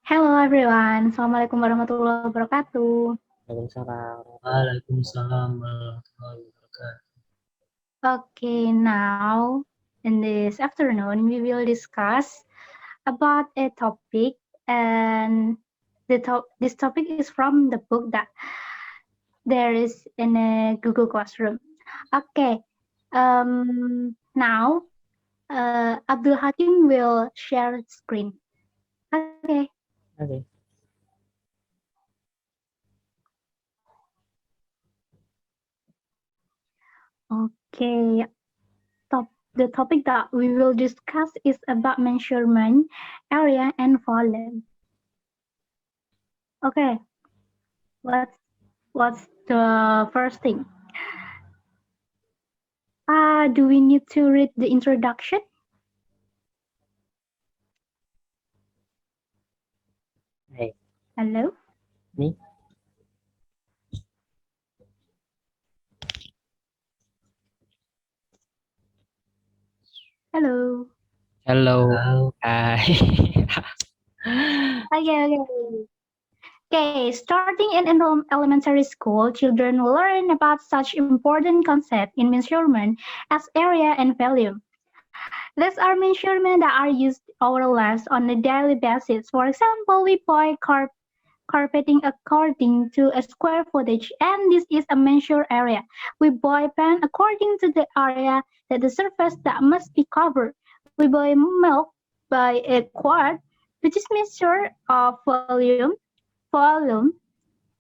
Hello everyone, Assalamualaikum warahmatullahi wabarakatuh. Waalaikumsalam. Waalaikumsalam warahmatullahi wabarakatuh. Okay, now in this afternoon we will discuss about a topic and this topic is from the book that there is in a Google Classroom. Okay, now Abdul Hakim will share screen. Okay. Okay. Okay, the topic that we will discuss is about measurement, area, and volume. Okay, what's the first thing? Do we need to read the introduction? Hey, Hello? me? Hello. Hello. Halo, Hi. Okay. Okay, starting in elementary school, children learn about such important concepts in measurement as area and volume. These are measurements that are used in our lives on a daily basis. For example, we buy carpeting according to a square footage, and this is a measured area. We buy pen according to the area that the surface that must be covered. We buy milk by a quart, which is measure of volume,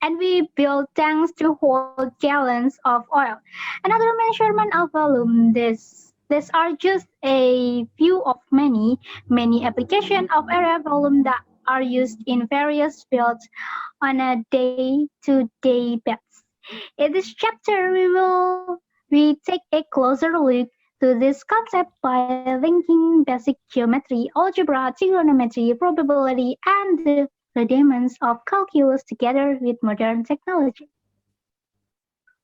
and we build tanks to hold gallons of oil. Another measurement of volume. These are just a few of many applications of area volume that are used in various fields on a day-to-day basis. In this chapter, we take a closer look to this concept by linking basic geometry, algebra, trigonometry, probability, and the rudiments of calculus together with modern technology.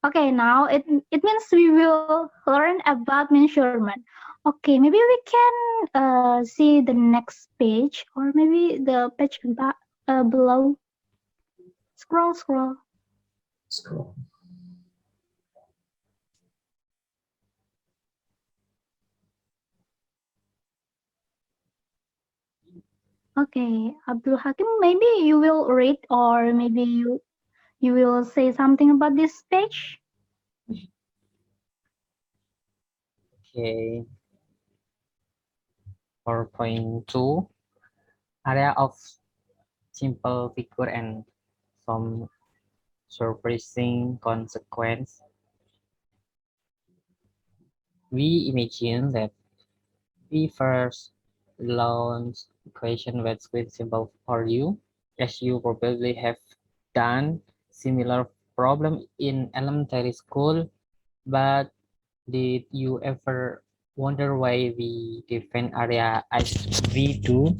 Okay, now it means we will learn about measurement. Okay, maybe we can see the next page or maybe the page below. Scroll. scroll. Okay, Abdul Hakim, maybe you will read or maybe you will say something about this page. Okay. 4.2 area of simple figure and some surprising consequence. We imagine that we first launch equation with simple for you, as you probably have done similar problem in elementary school, but did you ever wonder why we define area as we do?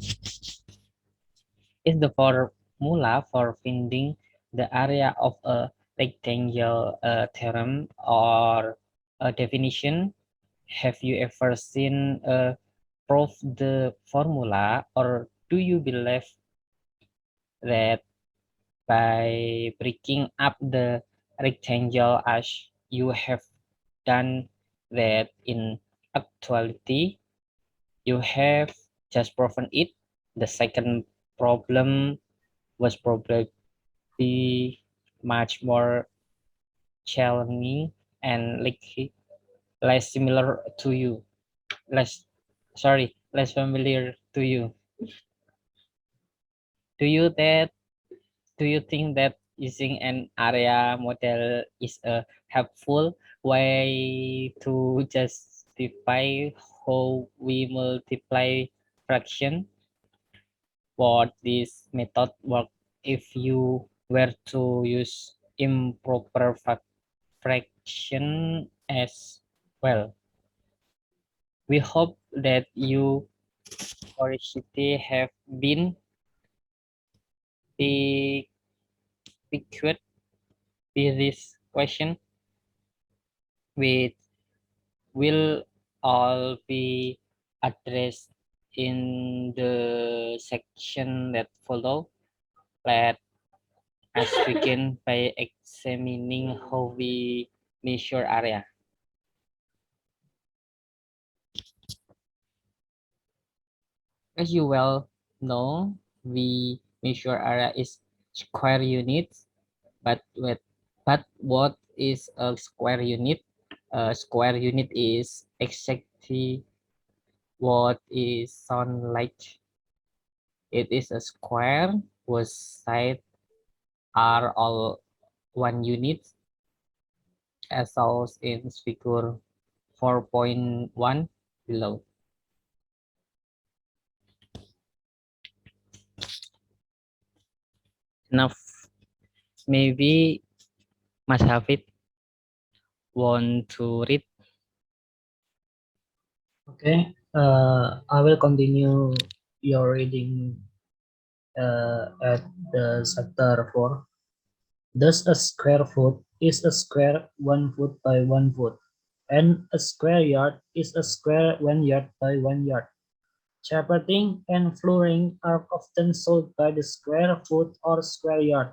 Is the formula for finding the area of a rectangle a theorem or a definition? Have you ever seen a prove the formula, or do you believe that by breaking up the rectangle as you have done that in actuality you have just proven it? The second problem was probably much more challenging and less similar to you. Less familiar to you. Do you that do you think that using an area model is a helpful way to justify how we multiply fraction? Would this method work if you were to use improper fraction as well? We hope that you curiosity have been piqued with this question, which will all be addressed In the section that follow, let us begin by examining how we measure area. As you well know, we measure area is square units, but what is a square unit? A square unit is exactly what is sound like. It is a square whose sides are all 1 unit, as shown in figure 4.1 below. Now, maybe Mas Hafid want to read. Okay, I will continue your reading at the chapter 4. Thus, a square foot is a square 1 foot by 1 foot, and a square yard is a square 1 yard by 1 yard. Carpeting and flooring are often sold by the square foot or square yard,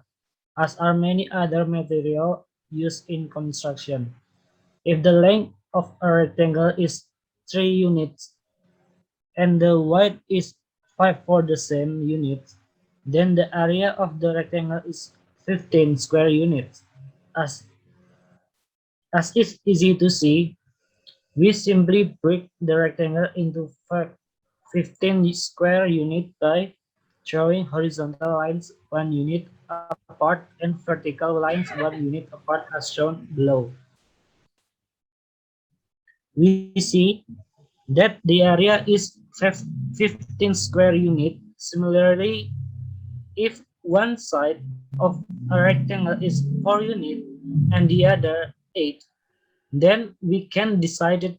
as are many other materials used in construction. If the length of a rectangle is 3 units and the width is 5 for the same units, then the area of the rectangle is 15 square units. As, as is easy to see, we simply break the rectangle into 15 square units by drawing horizontal lines 1 unit apart and vertical lines 1 unit apart as shown below. We see that the area is 15 square units. Similarly, if one side of a rectangle is 4 units and the other 8, then we can divide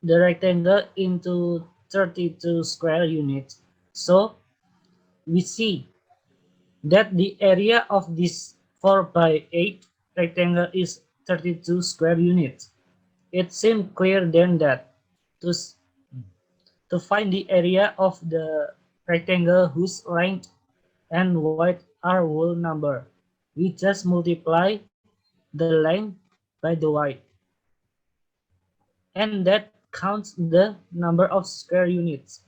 the rectangle into 32 square units. So we see that the area of this 4 by 8 rectangle is 32 square units. It seems clear then that to, to find the area of the rectangle whose length and width are whole number, we just multiply the length by the width, and that counts the number of square units.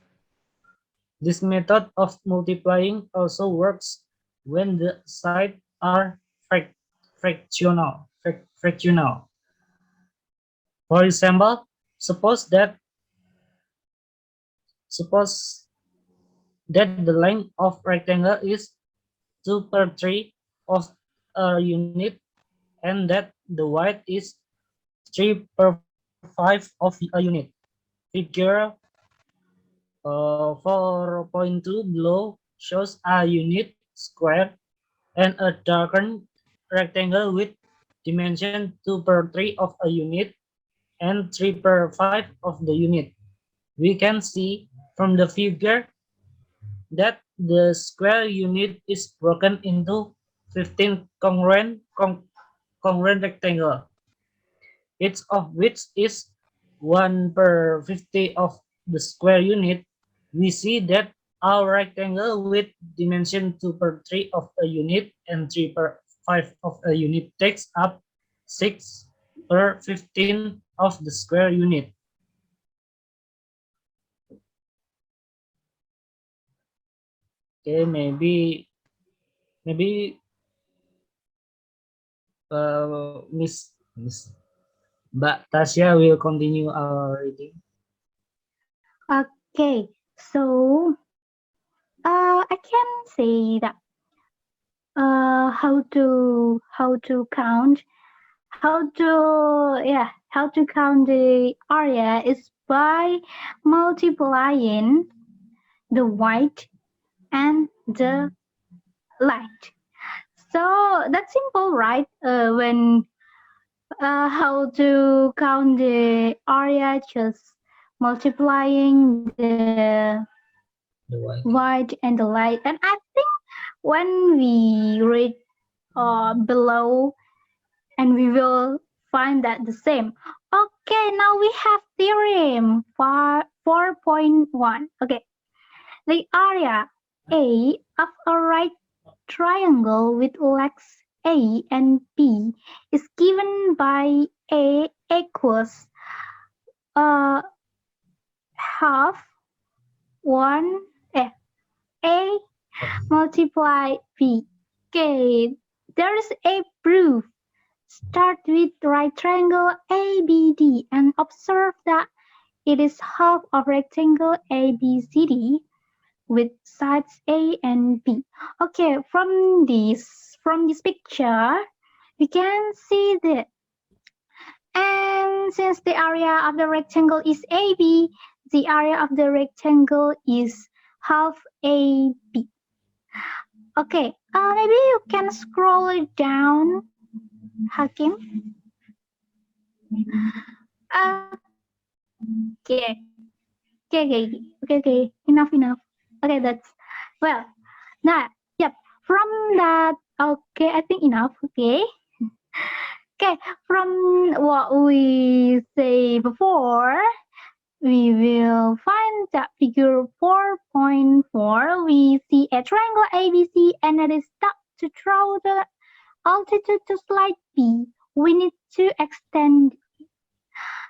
This method of multiplying also works when the sides are fractional. For example, suppose that suppose that the length of rectangle is 2 per 3 of a unit and that the width is 3 per 5 of a unit. Figure 4.2 below shows a unit square and a darkened rectangle with dimension 2 per 3 of a unit and 3 per 5 of the unit. We can see from the figure that the square unit is broken into 15 congruent rectangle, each of which is 1 per 50 of the square unit. We see that our rectangle with dimension 2 per 3 of a unit and 3 per 5 of a unit takes up 6 per 15 of the square unit. Okay, maybe Miss Mbak Tasya will continue our reading. Okay, so I can say that how to count the area is by multiplying the width and the light. So that's simple, right? When how to count the area, just multiplying the The white. width and the light. And I think when we read below, and we will find that the same. Okay, now we have theorem 4.1. Okay, The area A of a right triangle with legs A and B is given by A equals uh, half 1 A multiply B. Okay, there is a proof. Start with right triangle ABD and observe that it is half of rectangle ABCD with sides A and B. Okay, from this picture, we can see that. And since the area of the rectangle is AB, the area of the rectangle is half AB. Okay, maybe you can scroll it down, Hakim. Okay, okay. Enough. Okay, that's well. Now, yep. From that, okay, I think enough. Okay. Okay, from what we say before, we will find that figure 4.4. We see a triangle ABC and it is stuck to draw the altitude to slide B. We need to extend.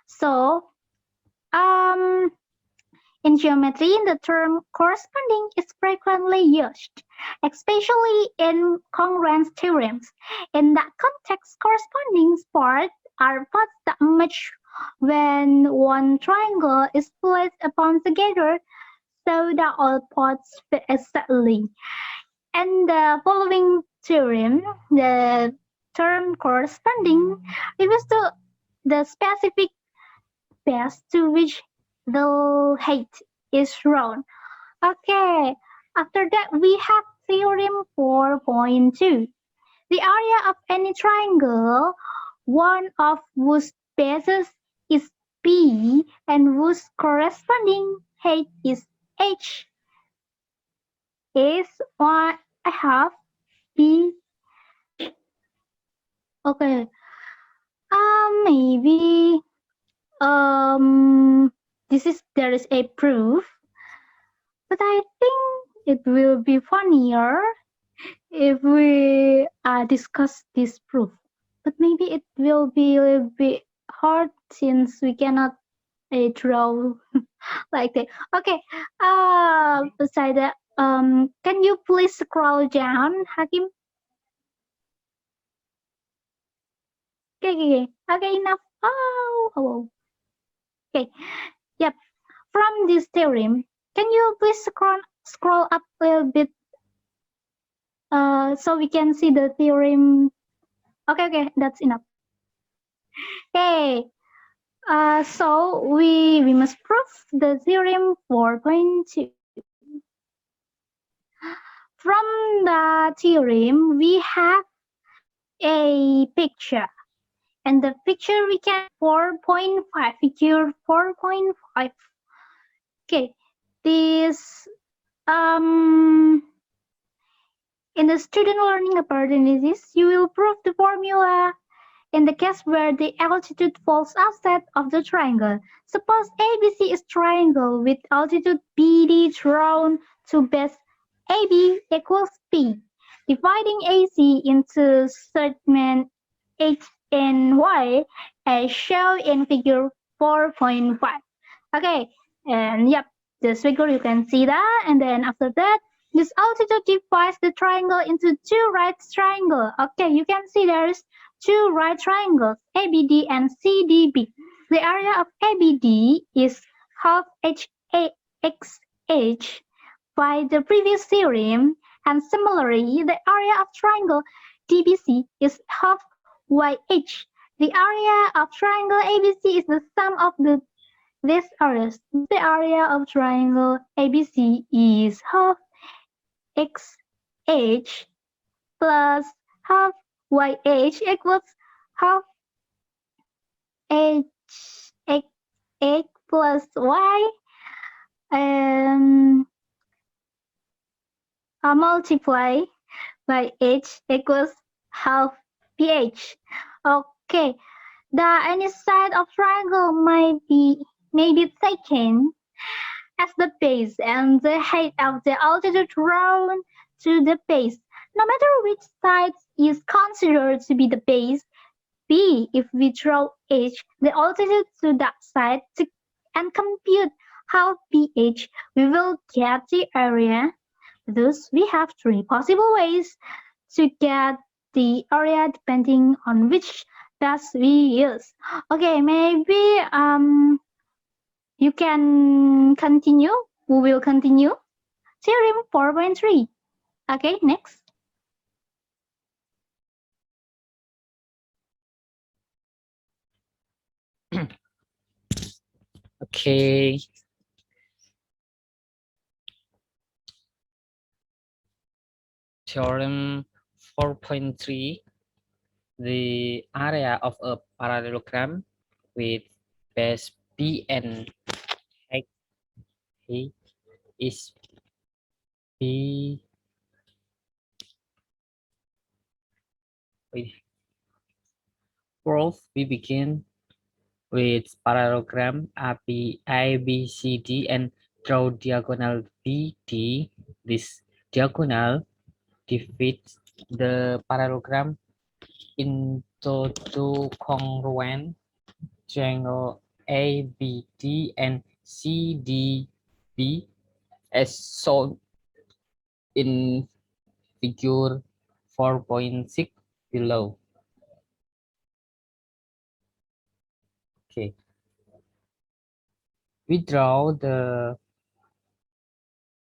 So, um, in geometry, the term corresponding is frequently used, especially in congruence theorems. In that context, corresponding parts are parts that match when one triangle is placed upon together so that all parts fit exactly. And the following theorem, the term corresponding refers to the specific base to which the height is round. Okay, after that we have theorem 4.2. The area of any triangle, one of whose bases is B and whose corresponding height is H, is 1/2 B. Okay, maybe there is a proof, but I think it will be funnier if we discuss this proof. But maybe it will be a little bit hard since we cannot draw like that. Okay. Beside that, can you please scroll down, Hakim? Okay, enough. Oh. Okay. Yep. From this theorem, can you please scroll up a little bit so we can see the theorem? Okay, that's enough. Okay. So we must prove the theorem 4.2. From the theorem, we have a picture. And the picture we can 4.5, figure 4.5. Okay, this in the student learning opportunities, you will prove the formula in the case where the altitude falls outside of the triangle. Suppose ABC is triangle with altitude BD drawn to base AB equals P, dividing AC into segment H and Y as shown in figure 4.5. Okay, and yep, this figure you can see that, and then after that, this altitude divides the triangle into two right triangles. Okay, you can see there is two right triangles, ABD and CDB. The area of ABD is half HAXH by the previous theorem, and similarly, the area of triangle DBC is half YH. The area of triangle ABC is the sum of these areas. The area of triangle ABC is half XH plus half YH equals half H X plus Y and multiply by H equals half PH. Okay, the any side of triangle may be taken as the base and the height of the altitude drawn to the base. No matter which side is considered to be the base, B, if we draw h, the altitude to that side, and compute half ph, we will get the area. Thus, we have three possible ways to get the area depending on which test we use. Okay, maybe you can continue. We will continue. Theorem 4.3. Okay, next. Okay, theorem 4.3. The area of a parallelogram with base B and height A is B. Wait, proof. We begin with parallelogram ABCD and draw diagonal BD. This diagonal divides the parallelogram into two congruent triangle ABD and CDB as shown in figure 4.6 below. Okay, we draw the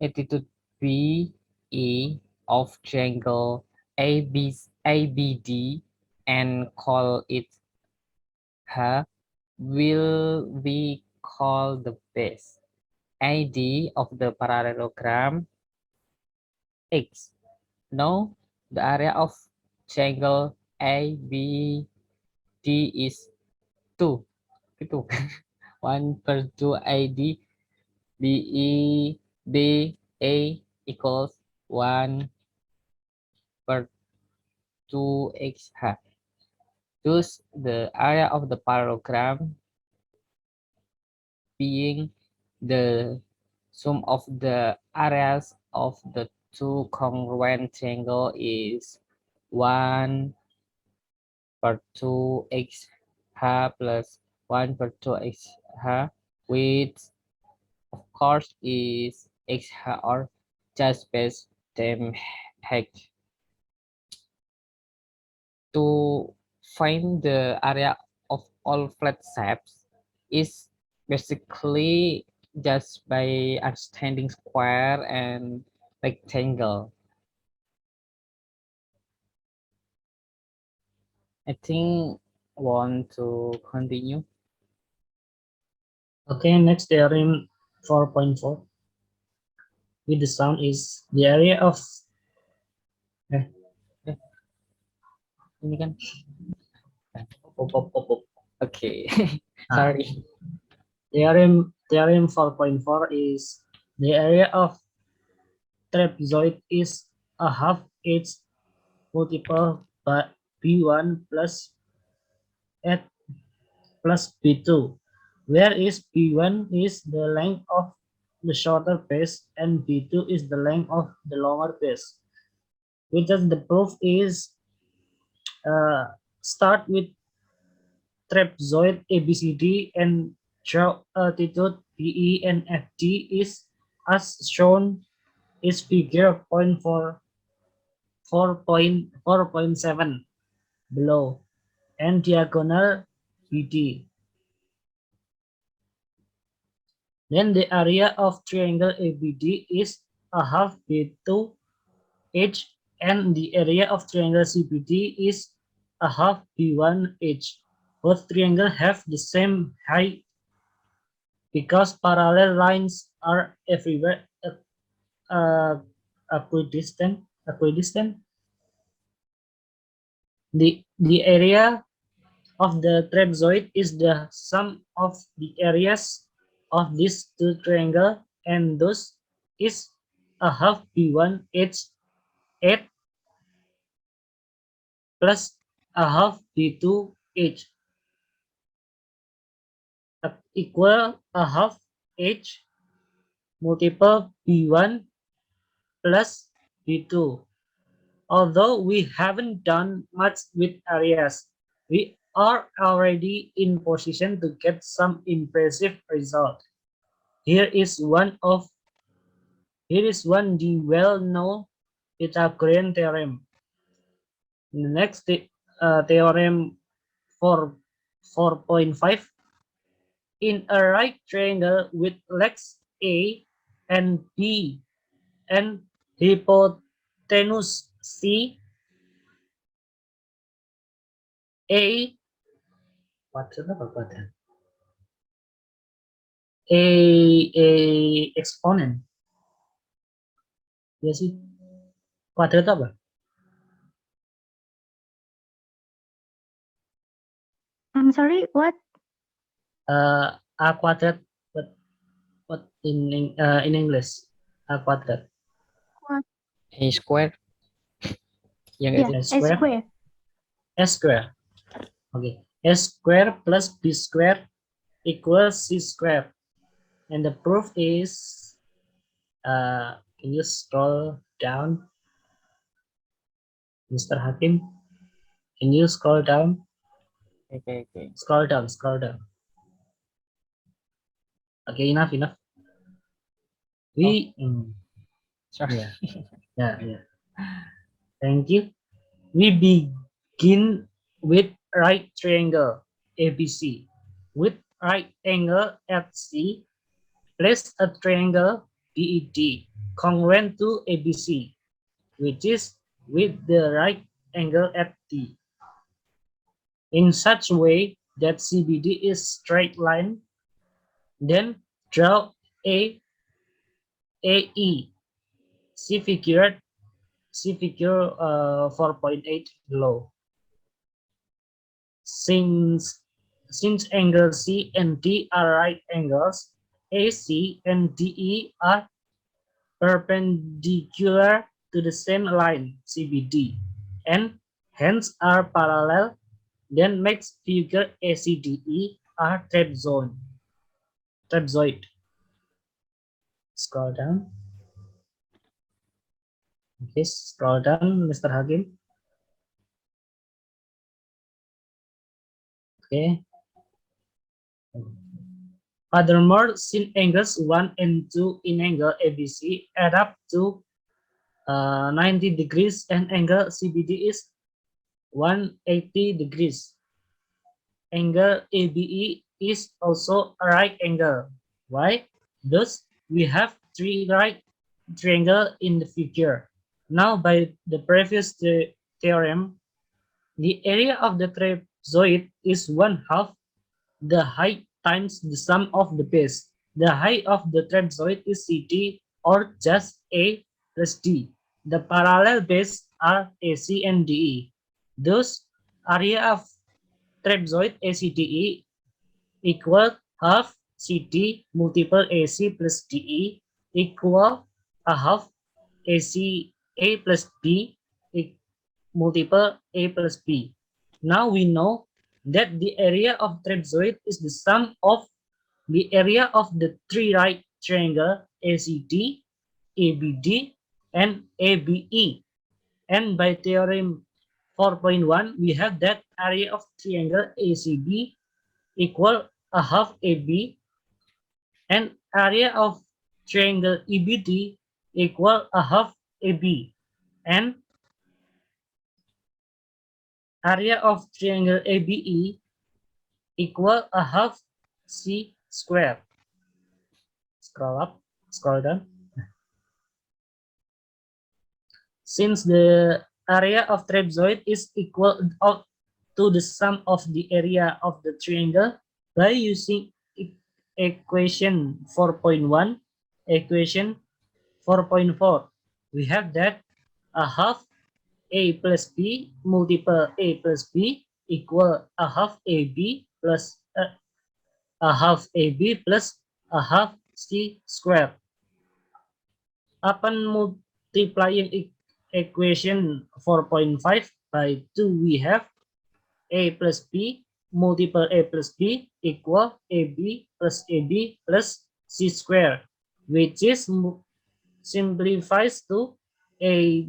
attitude BE of triangle ABD and call it H. Will we call the base ID of the parallelogram X? Now the area of triangle ABD is 2. Itu 1/2 ID BA equals 1/2XH. Thus, the area of the parallelogram being the sum of the areas of the two congruent triangle is 1/2XH plus 1/2XH, which of course is XH or just base them H. To find the area of all flat shapes is basically just by understanding square and rectangle. I think want to continue. Okay, next theorem 4.4 with the sound is the area of Ini kan pop. okay. Sorry. Theorem 4.4 is the area of trapezoid is a half its multiple by B1 plus at plus B2, where is B1 is the length of the shorter base and B2 is the length of the longer base. Which is the proof is start with trapezoid ABCD and draw altitude BE and FD is as shown is figure 4.7 below and diagonal BD. Then the area of triangle ABD is a half B2 H and the area of triangle CBD is a half B1 H. Both triangles have the same height because parallel lines are everywhere equidistant. The area of the trapezoid is the sum of the areas of these two triangles and thus is a half B1 H 8 plus a half B2 H equal a half H multiple B1 plus B2. Although we haven't done much with areas, we are already in position to get some impressive result. Here is one of Here is one the well-known Pythagorean theorem. The next theorem for 4.5, in a right triangle with legs A and B and hypotenuse C, A kuadrat apa kuadrat? A exponent. Ya sih. Kuadrat apa? I'm sorry, what? A quadrat, what in English? A quadrat. What? A square. Ya nggak Yeah, sih? A a square. square. S square. Okay. S square plus B square equals C square. And the proof is, can you scroll down, Mr. Hakim? Can you scroll down? Oke, oke. Scroll down, scroll down. Okay, enough. We, Sorry. yeah. Thank you. We begin with right triangle ABC. With right angle at C, place a triangle DED congruent to ABC, which is with the right angle at D, in such a way that CBD is straight line. Then draw A AE. See figure 4.8 below. Since angle C and D are right angles, AC and DE are perpendicular to the same line CBD and hence are parallel, then makes figure ACDE are trapezoid. Scroll down. Okay, scroll down, Mr. Hakim. Okay. Furthermore, sin angles 1 and 2 in angle ABC add up to 90 degrees and angle CBD is 180 degrees. Angle ABE is also a right angle. Why? Thus, we have three right triangles in the figure. Now, by the previous theorem, the area of the trapezoid is 1/2 the height times the sum of the base. The height of the trapezoid is CD or just A plus D. The parallel base are AC and DE. Thus, area of trapezoid ACDE equal half CD multiple AC plus DE equal a half AC A plus B multiple A plus B. Now we know that the area of trapezoid is the sum of the area of the three right triangle ACD, ABD, and ABE. And by theorem 4.1, we have that area of triangle ACB equal a half AB and area of triangle EBD equal a half AB and area of triangle ABE equal a half C square. Scroll up, scroll down. Since the area of trapezoid is equal to the sum of the area of the triangle, by using equation 4.1, equation 4.4, we have that a half A plus B multiple A plus B equal a half AB plus a half AB plus a half C squared. Upon multiplying equation 4.5 by 2, we have A plus B multiple A plus B equal AB plus C squared. which is simplifies to a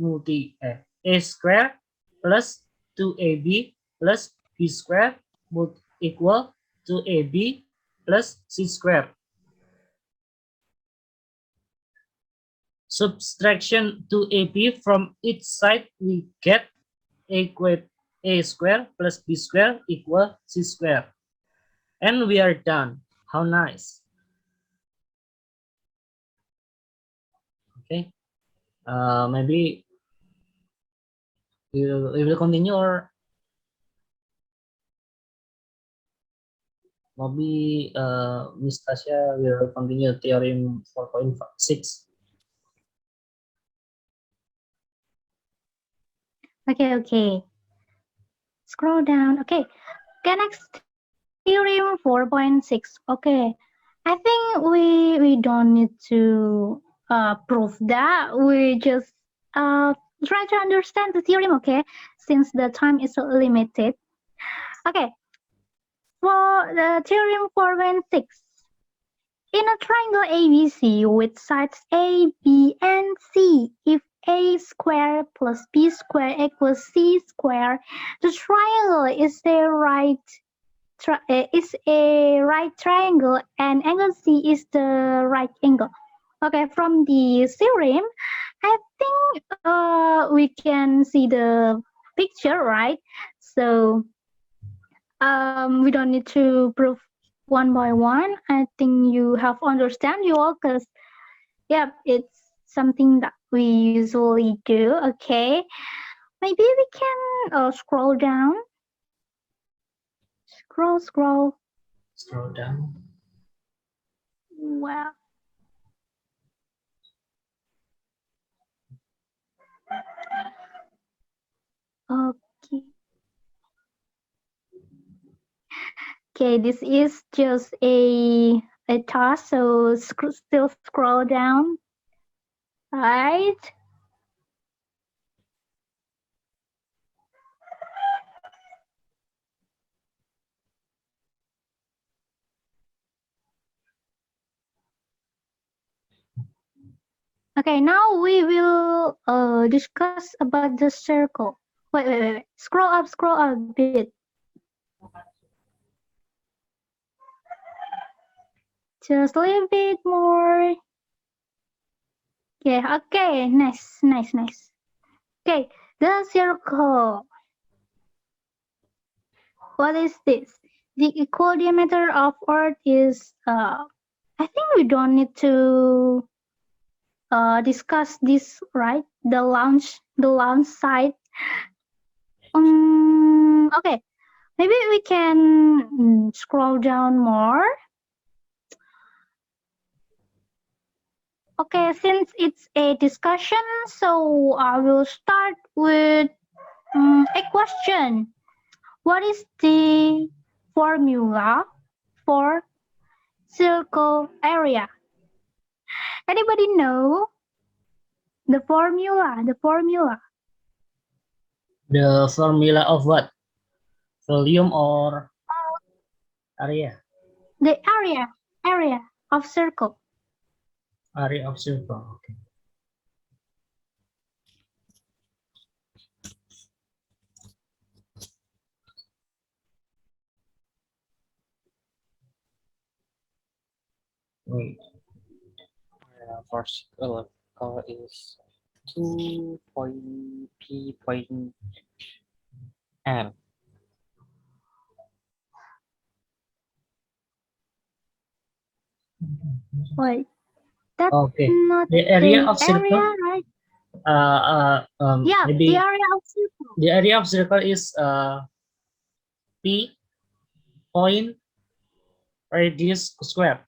square plus 2ab plus b square would equal to ab plus c square. Subtraction 2ab from each side, we get a square plus b square equal c square. And we are done. How nice. Okay. Maybe we will continue, or maybe Miss Tasha will continue theorem 4.6. Okay. Scroll down. Okay, next theorem 4.6. Okay, I think we don't need to prove that. We just try to understand the theorem. Okay, since the time is limited. Okay, for the theorem 4.6. In a triangle ABC with sides A, B, and C, if A squared plus B squared equals C squared, the triangle is a right triangle and angle C is the right angle. Okay, from the theorem, I think we can see the picture, right? So we don't need to prove one by one. I think you have understand you all, because yeah, it's something that we usually do. Okay, maybe we can scroll down. Scroll. Scroll down. Well, okay. Okay, this is just a task, so still scroll down, right? Okay, now we will discuss about the circle. Wait. Scroll up a bit. Just a little bit more. Yeah, okay, nice. Okay, the circle. What is this? The equal diameter of Earth is, I think we don't need to discuss this, right? The launch site. Okay, maybe we can scroll down more. Okay, since it's a discussion, so I will start with a question. What is the formula for circle area? Anybody know the formula? The formula of what? Volume or area? The area of circle. Area of circle. Okay. Wait. For circle is 2 point P point N. Wait, that's Okay. not The area the of circle. area, right? Yeah, Maybe the area of circle. the area of circle is P point radius square.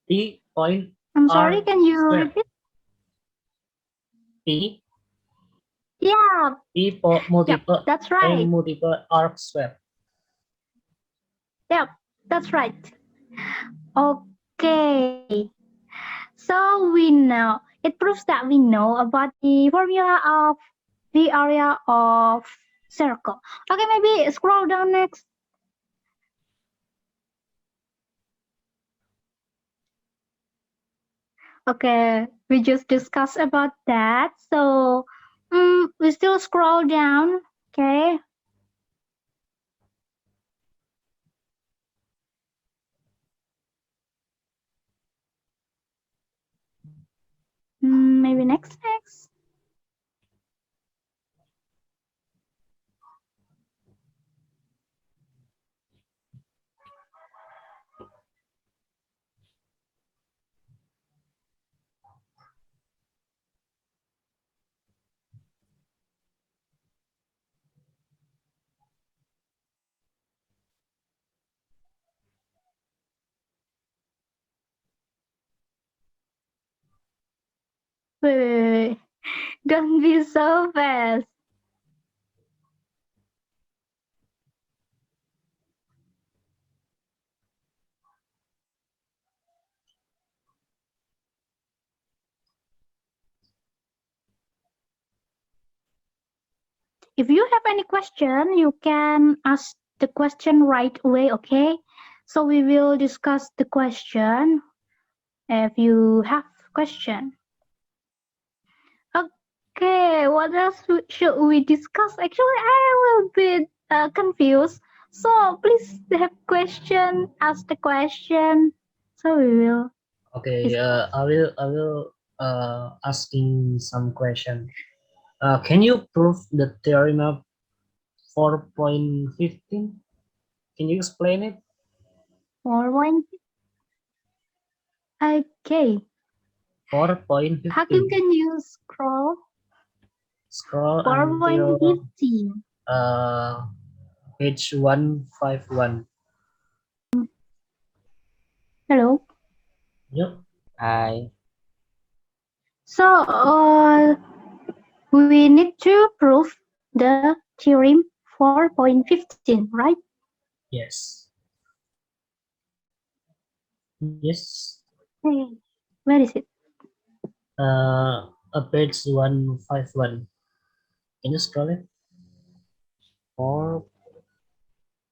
P point I'm R sorry, can you square. repeat? P Yeah, multiple that's A right. multiple R square. Yep, that's right. Okay. So we know, it proves that we know about the formula of the area of circle. Okay, maybe scroll down next. Okay, we just discussed about that. So, we still scroll down. Okay, maybe next. Wait. Don't be so fast. If you have any question, you can ask the question right away, okay? So we will discuss the question if you have question. Okay, what else should we discuss? Actually, I will be confused. So please have question, ask the question. So we will. Okay, Dis- I will asking some question. Can you prove the theorem of 4.15? Can you explain it? Forward. Okay. How come 4.15. can you scroll? Scroll until 4.15. uh, page 151. Hello. Yep. I So we need to prove the theorem 4.15, right? Yes. Yes. Okay. Where is it? Page 151. Can you scroll it? for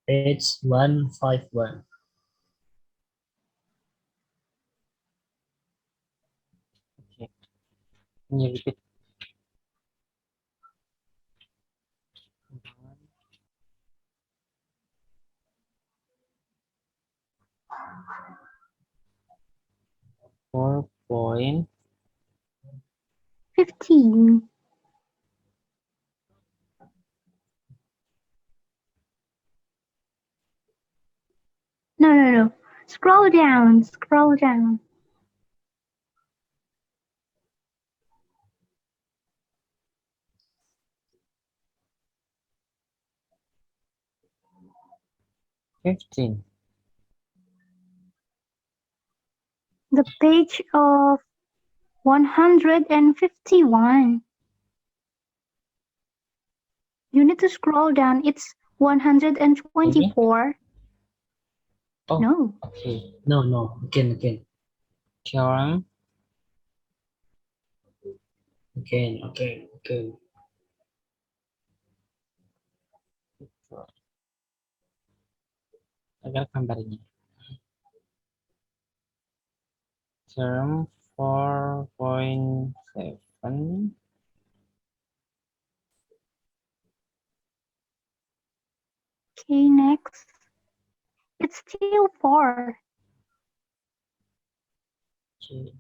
Page 151. okay. Can you repeat? 4 point 15. No, no, no. Scroll down. Scroll down. 15. The page of 151. You need to scroll down. It's Ini? 124. Oh, No. okay. No. Again. Theorem Again. agar gambarnya. Theorem 4.7. Okay, next. It's still 4. Okay.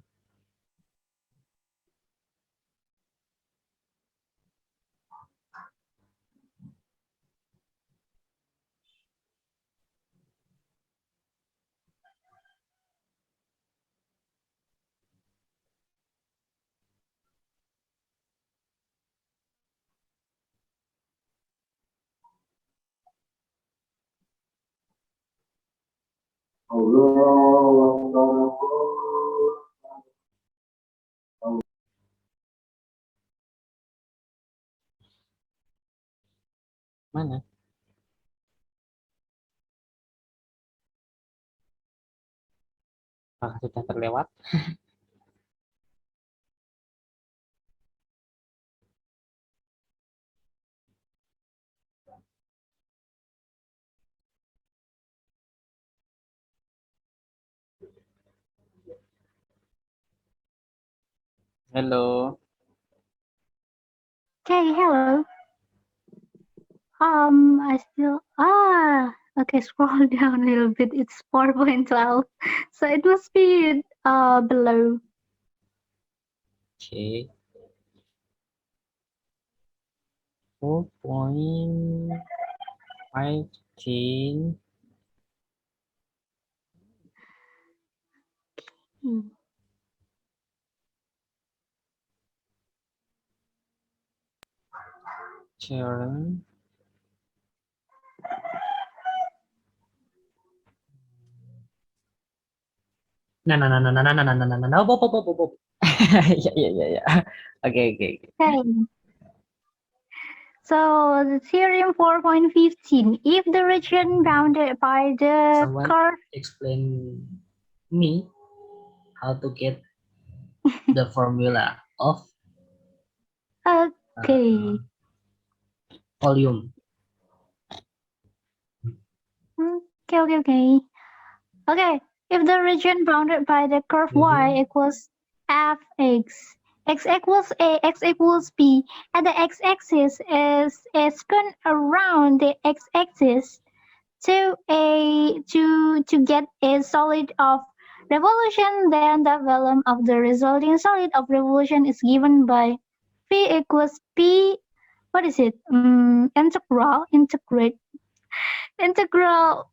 Mana? Apakah sudah terlewat? Hello. Okay, hello. I still okay. Scroll down a little bit. It's 4.12, so it must be below. Okay. 4.15. Hmm. Children. No, no, no, no, no, no, no, no, no, no, no. Boop, boop, boop, boop, boop. Yeah. Okay. Okay. So the theorem 4.15. If the region bounded by the Someone curve, explain me how to get the formula of uh, okay, volume. okay. Okay, if the region bounded by the curve y Mhm. equals fx, x equals a, x equals b, and the x-axis is a spin around the x-axis to get a solid of revolution, then the volume of the resulting solid of revolution is given by v equals p. What is it? Integral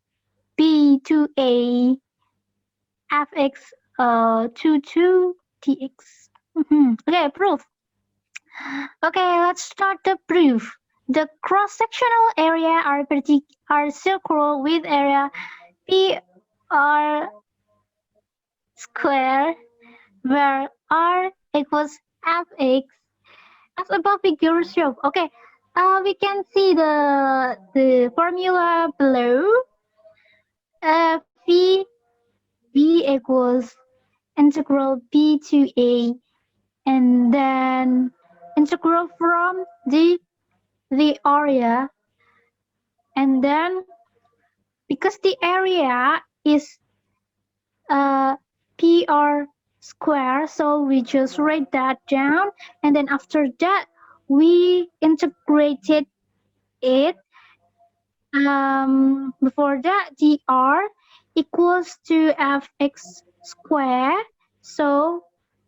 b to a fx to tx. Okay, proof. Okay, let's start the proof. The cross-sectional area are circle with area p r square where r equals fx as above figure shows. Okay, we can see the formula below. V equals integral b to a, and then integral from the area, and then because the area is pr square, so we just write that down, and then after that we integrated it. Before that, dr equals to fx square, so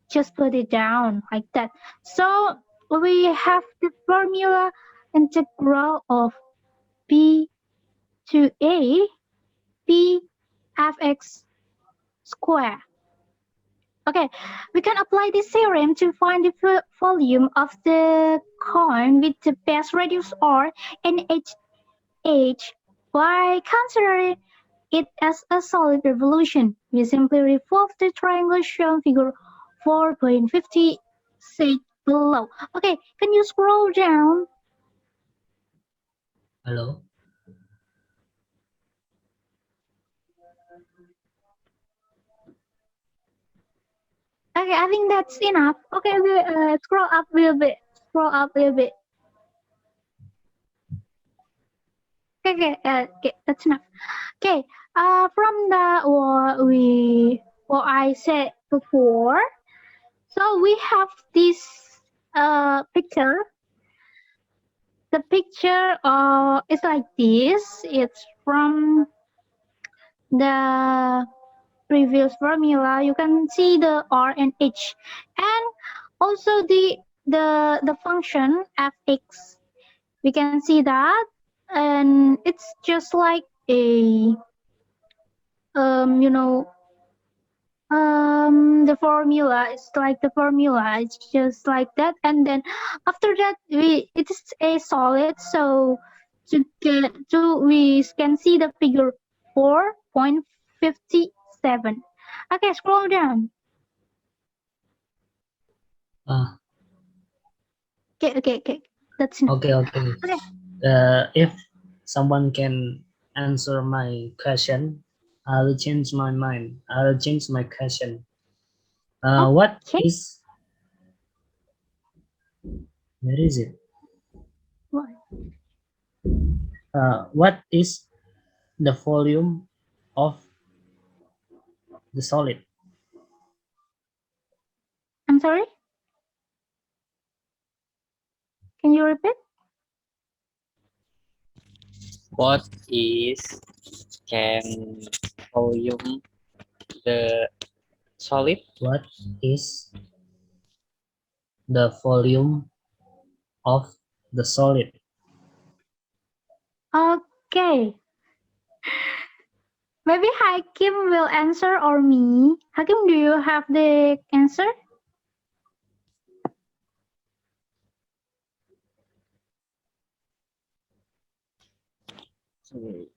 just put it down like that. So we have the formula integral of b to a p fx square. Okay, we can apply this theorem to find the volume of the coin with the base radius r and h by considering it as a solid revolution. We simply revolve the triangle shown figure 4.56 below. Okay, can you scroll down? Hello. Okay, I think that's enough. Okay, we scroll up a little bit. Scroll up a little bit. Okay, that's enough. Okay, from the what I said before, so we have this picture. The picture is like this. It's from the previous formula. You can see the r and h, and also the function fx. We can see that, and it's just like a you know the formula is like the formula, it's just like that, and then after that it is a solid, so we can see the figure 4.57. Okay, scroll down. Ah, Okay, that's enough. okay. Okay, If someone can answer my question, I'll change my mind. I'll change my question. What okay. is, where is it? What is the volume of the solid? I'm sorry. Can you repeat? What is can volume the solid? What is the volume of the solid? Okay. Maybe Hakim will answer or me. Hakim, do you have the answer? Sorry.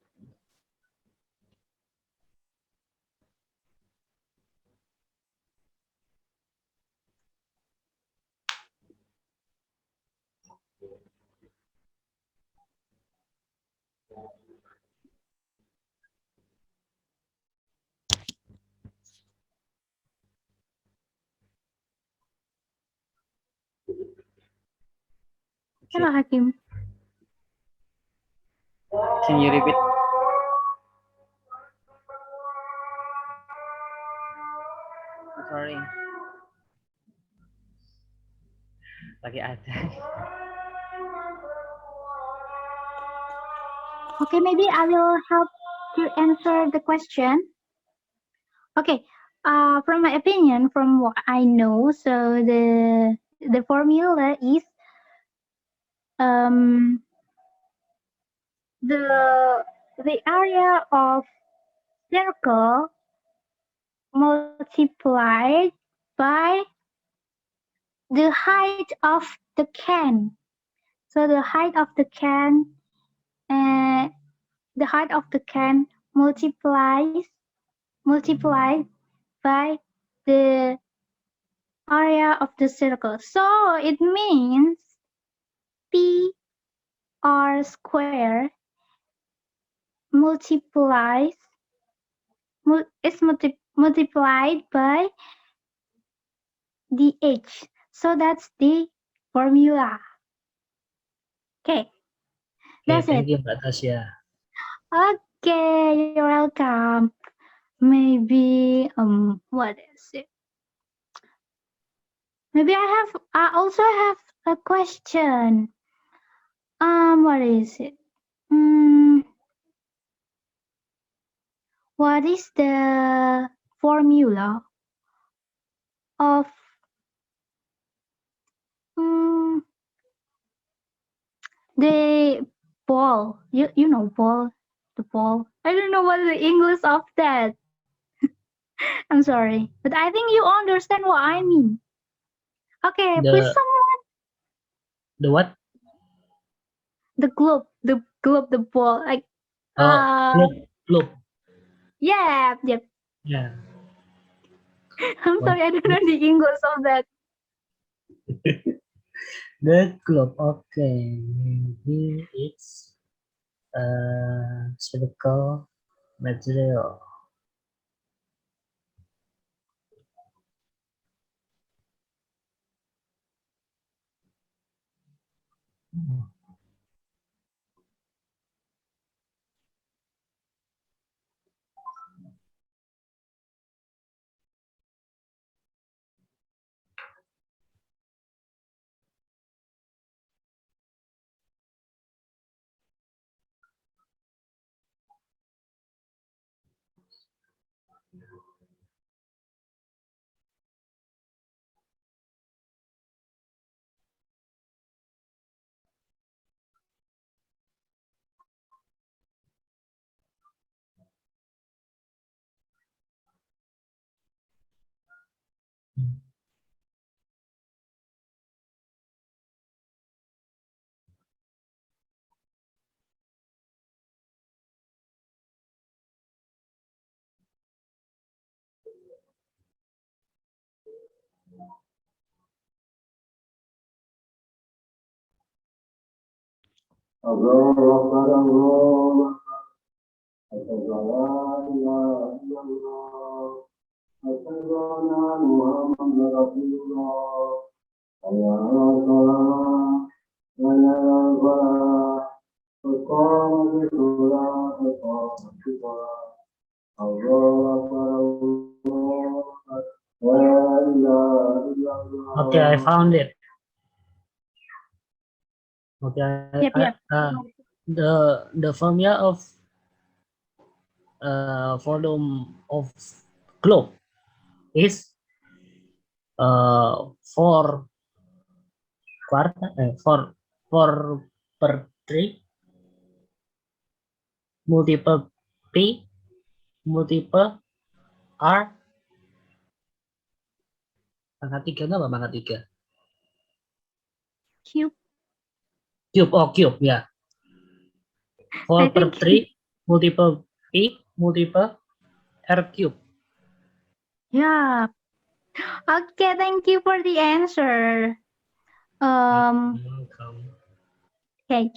Hello, Okay. Hakim. Can you repeat? Sorry. Lagi ada. Okay, maybe I will help to answer the question. Okay. From my opinion, from what I know, so the formula is um the area of circle multiplied by the height of the can. So the height of the can, uh, the height of the can multiplied by the area of the circle. So it means p r square multiplies is multiplied by the h. So that's the formula. Okay, Okay, that's thank it. you, Mbak Tasya. Okay, you're welcome. Maybe what is it? Maybe I also have a question. What is it? What is the formula of um, the ball? You know ball, the ball. I don't know what is the English of that. I'm sorry, but I think you understand what I mean. Okay, please The someone the what? the ball. Like Oh, loop. yeah. Yeah. I'm What? sorry, I don't know the English of that. The globe. Okay, maybe it's spherical material. Okay, I found it. Okay, Yep, yep. the formula of volume of globe is 4 quarter 4 per 3 multiple P multiple R pangkat 3 apa pangkat 3? Cube. Cube ya. 4 I per think. 3 multiple P multiple R cube. Yeah. Okay, thank you for the answer. Okay.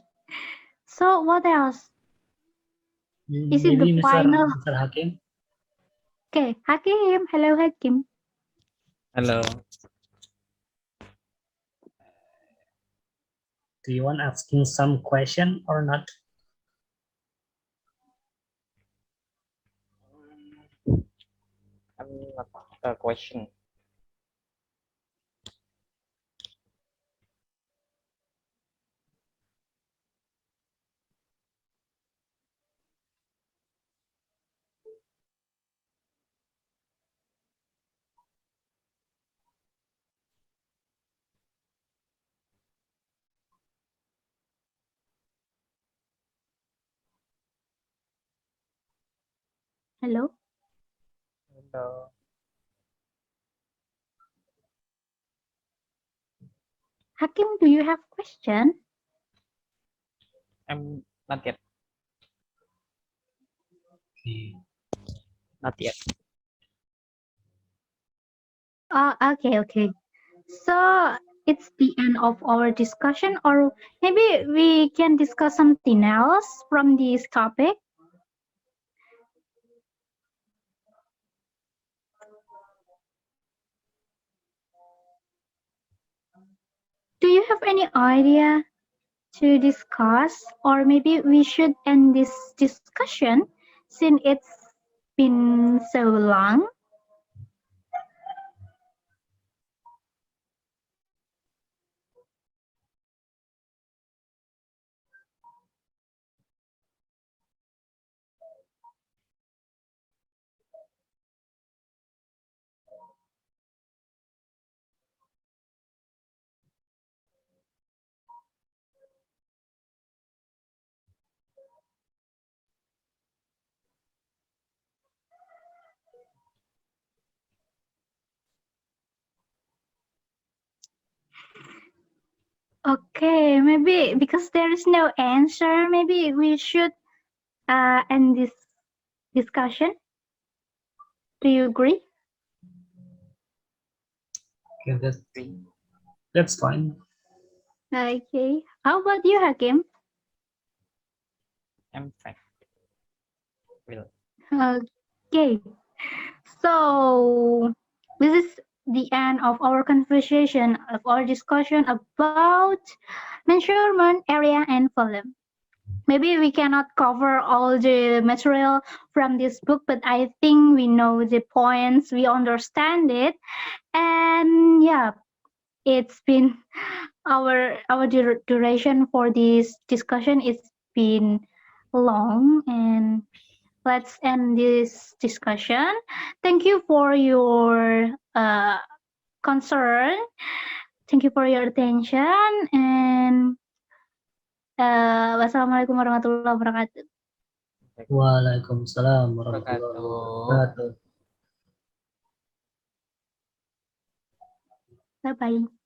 So what else? Is it the Maybe final? Mr. Hakim. Okay, Hakim. Hello, Hakim. Hello. Do you want asking some question or not? I'm not a question. Hello. Hello. Hakim, do you have question? I'm not yet. Okay. Not yet. Okay. So it's the end of our discussion, or maybe we can discuss something else from this topic. Do you have any idea to discuss, or maybe we should end this discussion since it's been so long? Okay, maybe because there is no answer, maybe we should end this discussion. Do you agree? Okay, that's fine. Okay. How about you, Hakim? I'm fine. Will. Okay. So this is the end of our conversation, of our discussion about measurement, area, and volume. Maybe we cannot cover all the material from this book, but I think we know the points, we understand it, and yeah, it's been our duration for this discussion. It's been long, and let's end this discussion. Thank you for your concern. Thank you for your attention, and wassalamualaikum warahmatullahi wabarakatuh. Waalaikumsalam warahmatullahi Wabarakatuh. wabarakatuh. Bye bye.